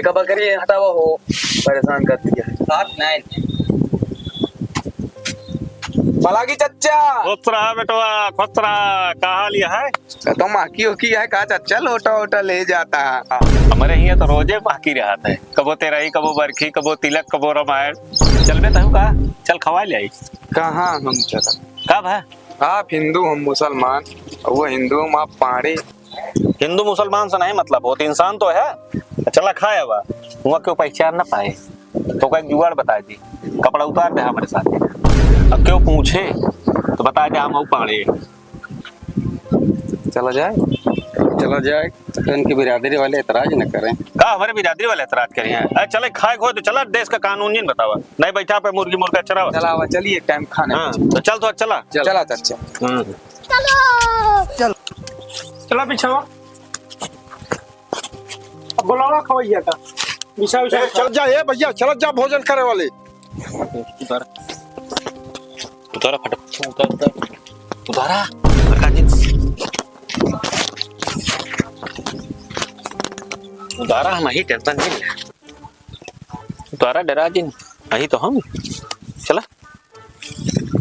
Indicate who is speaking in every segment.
Speaker 1: एक बकरी हटावा हो परेशान करती है।
Speaker 2: साथ नहीं
Speaker 1: पलागी चच्चा
Speaker 3: खुश रहा बेटवा, खुश रहा। का हाल यह है?
Speaker 1: तो माकी होकी है का चच्चा लोटा वोटा ले जाता है।
Speaker 3: हमारे यहाँ तो रोजे बाकी रहता है, कबो तेराई, कबो बरखी, कबो तिलक, कबो रामायण। चल बे तहु का, चल खवा ले आई।
Speaker 1: कहाँ हम चला?
Speaker 3: कब है?
Speaker 1: आप हिंदू हम मुसलमान, वो हिंदू हम आप पहाड़ी।
Speaker 3: हिंदू मुसलमान से नहीं मतलब, वो तो इंसान तो है। चला खाए हुआ वहाँ क्यों पहचान ना पाए तो कोई जुगाड़ बता दी, कपड़ा उतार दे हमारे साथ। अब क्यों पूछे तो बता दे हम पाड़े।
Speaker 1: चला जाए
Speaker 2: चला जाए तो इनकी बिरादरी वाले एतराज न करें।
Speaker 3: का हमारे बिरादरी वाले एतराज करे हैं? अरे चले खाए खो तो चला, देश का कानून जिन बतावा, नहीं बैठा पे मुर्गी मुर्गा चरावा।
Speaker 1: चला हुआ चलिए टाइम खाने।
Speaker 3: हाँ तो चल तो चला
Speaker 1: चला चच्चा
Speaker 4: चलो चला बिछावा, अब बुलावा खवैया का बिछा बिछा।
Speaker 5: चल जा ये भैया, चल जा भोजन करे वाले।
Speaker 3: उतारा फटाफट, उतारा उतारा। हम ही टेंशन नहीं, उतारा डरा जिन अही तो हम। चला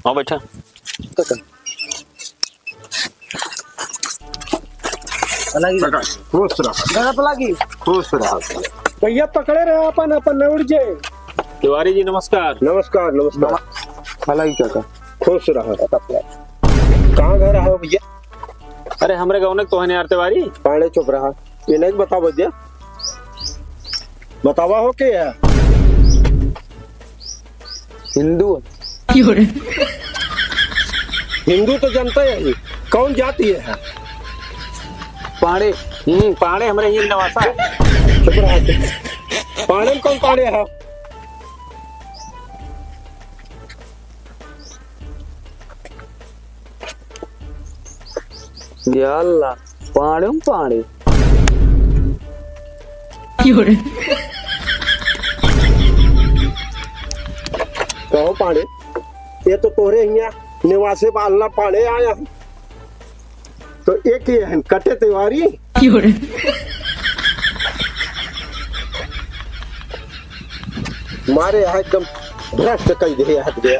Speaker 3: आओ बैठा।
Speaker 5: खुश रहा,
Speaker 4: पलागी
Speaker 5: खुश रहा।
Speaker 4: भैया पकड़े रहे अपन अपन न उड़ जाए।
Speaker 3: तिवारी जी नमस्कार।
Speaker 5: नमस्कार नमस्कार।
Speaker 1: पलागी काका
Speaker 5: खुश रहा। कहाँ घर आओ भैया?
Speaker 3: अरे हमरे गाँव ने तो है यार तिवारी।
Speaker 5: पाने चुप रहा, ये नहीं बताओ भैया, बतावा हो के है
Speaker 1: हिंदू।
Speaker 5: हिंदू तो जनता है, कौन जाति है?
Speaker 1: पहाड़ी।
Speaker 3: पाड़े हमरे ये नवासा।
Speaker 5: चुप रहा। पाने में कौन पाने है?
Speaker 1: या अल्लाह पहाड़ी पहाड़ी।
Speaker 5: कहो पाने, ये तो तोरे यहाँ निवासे अल्लाह पाने आया है, तो एक ही है कटे तिवारी। मारे यहाँ एकदम भ्रष्ट कई दे हट गया।